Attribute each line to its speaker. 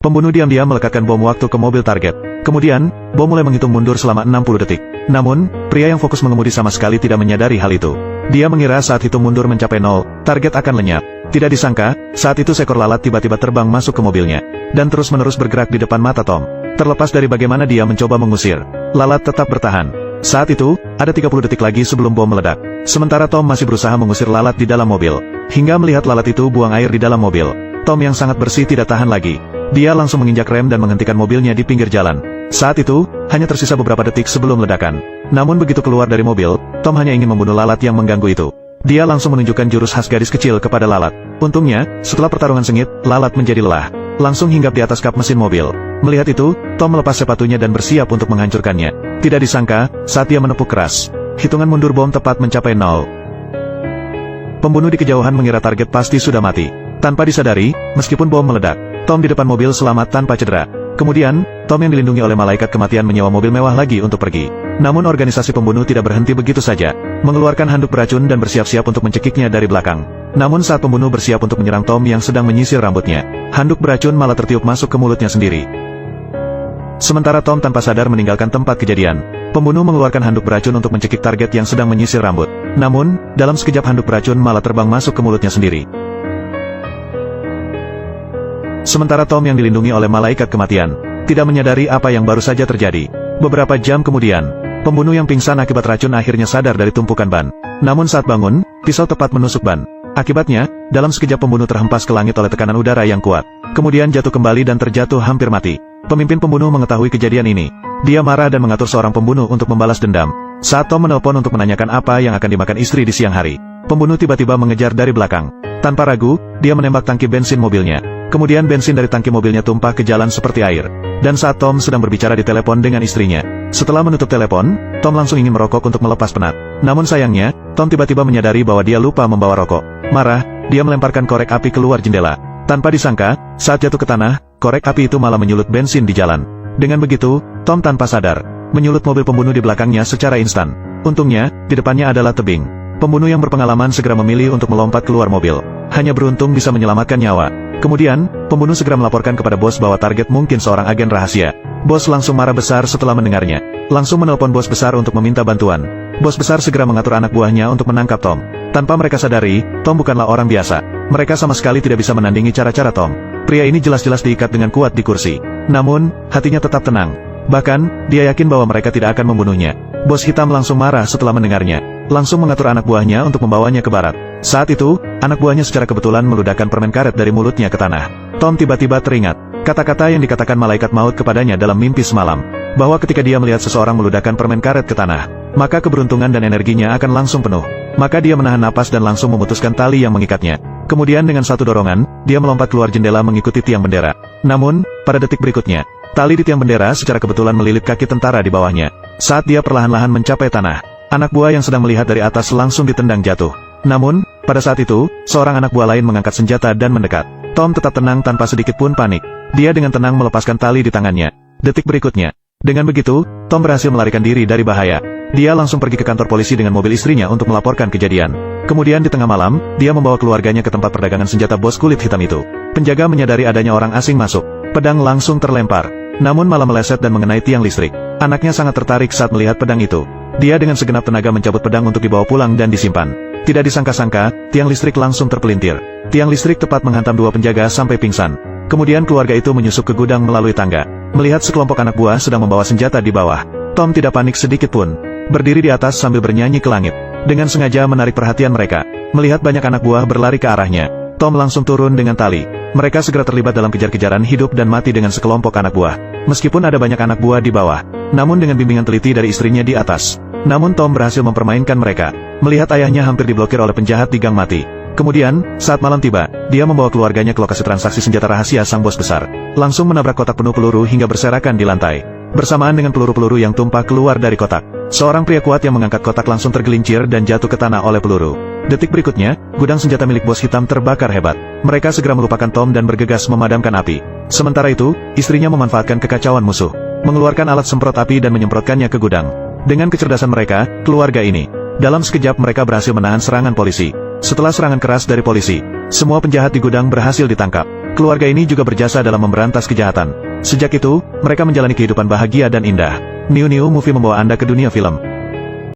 Speaker 1: Pembunuh diam-diam melekatkan bom waktu ke mobil target. Kemudian, bom mulai menghitung mundur selama 60 detik. Namun, pria yang fokus mengemudi sama sekali tidak menyadari hal itu. Dia mengira saat hitung mundur mencapai 0, target akan lenyap. Tidak disangka, saat itu seekor lalat tiba-tiba terbang masuk ke mobilnya, dan terus-menerus bergerak di depan mata Tom. Terlepas dari bagaimana dia mencoba mengusir, lalat tetap bertahan. Saat itu, ada 30 detik lagi sebelum bom meledak. Sementara Tom masih berusaha mengusir lalat di dalam mobil. Hingga melihat lalat itu buang air di dalam mobil. Tom yang sangat bersih tidak tahan lagi. Dia langsung menginjak rem dan menghentikan mobilnya di pinggir jalan. Saat itu, hanya tersisa beberapa detik sebelum ledakan. Namun begitu keluar dari mobil, Tom hanya ingin membunuh lalat yang mengganggu itu. Dia langsung menunjukkan jurus khas gadis kecil kepada lalat. Untungnya, setelah pertarungan sengit, lalat menjadi lelah. Langsung hinggap di atas kap mesin mobil. Melihat itu, Tom melepas sepatunya dan bersiap untuk menghancurkannya. Tidak disangka, saat dia menepuk keras, hitungan mundur bom tepat mencapai 0. Pembunuh di kejauhan mengira target pasti sudah mati. Tanpa disadari, meskipun bom meledak, Tom di depan mobil selamat tanpa cedera. Kemudian, Tom yang dilindungi oleh malaikat kematian menyewa mobil mewah lagi untuk pergi. Namun organisasi pembunuh tidak berhenti begitu saja, mengeluarkan handuk beracun dan bersiap-siap untuk mencekiknya dari belakang. Namun saat pembunuh bersiap untuk menyerang Tom yang sedang menyisir rambutnya, handuk beracun malah tertiup masuk ke mulutnya sendiri. Sementara Tom tanpa sadar meninggalkan tempat kejadian, pembunuh mengeluarkan handuk beracun untuk mencekik target yang sedang menyisir rambut. Namun, dalam sekejap handuk beracun malah terbang masuk ke mulutnya sendiri. Sementara Tom yang dilindungi oleh malaikat kematian, tidak menyadari apa yang baru saja terjadi. Beberapa jam kemudian, pembunuh yang pingsan akibat racun akhirnya sadar dari tumpukan ban. Namun saat bangun, pisau tepat menusuk ban. Akibatnya, dalam sekejap pembunuh terhempas ke langit oleh tekanan udara yang kuat. Kemudian jatuh kembali dan terjatuh hampir mati. Pemimpin pembunuh mengetahui kejadian ini. Dia marah dan mengatur seorang pembunuh untuk membalas dendam. Saat Tom menelpon untuk menanyakan apa yang akan dimakan istri di siang hari, pembunuh tiba-tiba mengejar dari belakang. Tanpa ragu, dia menembak tangki bensin mobilnya. Kemudian bensin dari tangki mobilnya tumpah ke jalan seperti air. Dan saat Tom sedang berbicara di telepon dengan istrinya, setelah menutup telepon, Tom langsung ingin merokok untuk melepas penat. Namun sayangnya, Tom tiba-tiba menyadari bahwa dia lupa membawa rokok. Marah, dia melemparkan korek api keluar jendela. Tanpa disangka, saat jatuh ke tanah, korek api itu malah menyulut bensin di jalan. Dengan begitu, Tom tanpa sadar, menyulut mobil pembunuh di belakangnya secara instan. Untungnya, di depannya adalah tebing. Pembunuh yang berpengalaman segera memilih untuk melompat keluar mobil. Hanya beruntung bisa menyelamatkan nyawa. Kemudian, pembunuh segera melaporkan kepada bos bahwa target mungkin seorang agen rahasia. Bos langsung marah besar setelah mendengarnya. Langsung menelpon bos besar untuk meminta bantuan. Bos besar segera mengatur anak buahnya untuk menangkap Tom. Tanpa mereka sadari, Tom bukanlah orang biasa. Mereka sama sekali tidak bisa menandingi cara-cara Tom. Pria ini jelas-jelas diikat dengan kuat di kursi. Namun, hatinya tetap tenang. Bahkan, dia yakin bahwa mereka tidak akan membunuhnya. Bos hitam langsung marah setelah mendengarnya. Langsung mengatur anak buahnya untuk membawanya ke barat. Saat itu, anak buahnya secara kebetulan meludahkan permen karet dari mulutnya ke tanah. Tom tiba-tiba teringat kata-kata yang dikatakan malaikat maut kepadanya dalam mimpi semalam, bahwa ketika dia melihat seseorang meludahkan permen karet ke tanah, maka keberuntungan dan energinya akan langsung penuh. Maka dia menahan napas dan langsung memutuskan tali yang mengikatnya. Kemudian dengan satu dorongan, dia melompat keluar jendela mengikuti tiang bendera. Namun, pada detik berikutnya, tali di tiang bendera secara kebetulan melilit kaki tentara di bawahnya. Saat dia perlahan-lahan mencapai tanah, anak buah yang sedang melihat dari atas langsung ditendang jatuh. Namun, pada saat itu, seorang anak buah lain mengangkat senjata dan mendekat. Tom tetap tenang tanpa sedikit pun panik. Dia dengan tenang melepaskan tali di tangannya. Detik berikutnya, dengan begitu, Tom berhasil melarikan diri dari bahaya. Dia langsung pergi ke kantor polisi dengan mobil istrinya untuk melaporkan kejadian. Kemudian di tengah malam, dia membawa keluarganya ke tempat perdagangan senjata bos kulit hitam itu. Penjaga menyadari adanya orang asing masuk. Pedang langsung terlempar, namun malah meleset dan mengenai tiang listrik. Anaknya sangat tertarik saat melihat pedang itu. Dia dengan segenap tenaga mencabut pedang untuk dibawa pulang dan disimpan. Tidak disangka-sangka, tiang listrik langsung terpelintir. Tiang listrik tepat menghantam dua penjaga sampai pingsan. Kemudian keluarga itu menyusup ke gudang melalui tangga. Melihat sekelompok anak buah sedang membawa senjata di bawah, Tom tidak panik sedikit pun. Berdiri di atas sambil bernyanyi ke langit. Dengan sengaja menarik perhatian mereka. Melihat banyak anak buah berlari ke arahnya, Tom langsung turun dengan tali. Mereka segera terlibat dalam kejar-kejaran hidup dan mati dengan sekelompok anak buah. Meskipun ada banyak anak buah di bawah, namun dengan bimbingan teliti dari istrinya di atas. Namun Tom berhasil mempermainkan mereka. Melihat ayahnya hampir diblokir oleh penjahat di gang mati. Kemudian, saat malam tiba, dia membawa keluarganya ke lokasi transaksi senjata rahasia sang bos besar. Langsung menabrak kotak penuh peluru hingga berserakan di lantai. Bersamaan dengan peluru-peluru yang tumpah keluar dari kotak, seorang pria kuat yang mengangkat kotak langsung tergelincir dan jatuh ke tanah oleh peluru. Detik berikutnya, gudang senjata milik bos hitam terbakar hebat. Mereka segera melupakan Tom dan bergegas memadamkan api. Sementara itu, istrinya memanfaatkan kekacauan musuh, mengeluarkan alat semprot api dan menyemprotkannya ke gudang. Dengan kecerdasan mereka, keluarga ini, dalam sekejap mereka berhasil menahan serangan polisi. Setelah serangan keras dari polisi, semua penjahat di gudang berhasil ditangkap. Keluarga ini juga berjasa dalam memberantas kejahatan. Sejak itu, mereka menjalani kehidupan bahagia dan indah. Niu Niu Movie membawa Anda ke dunia film.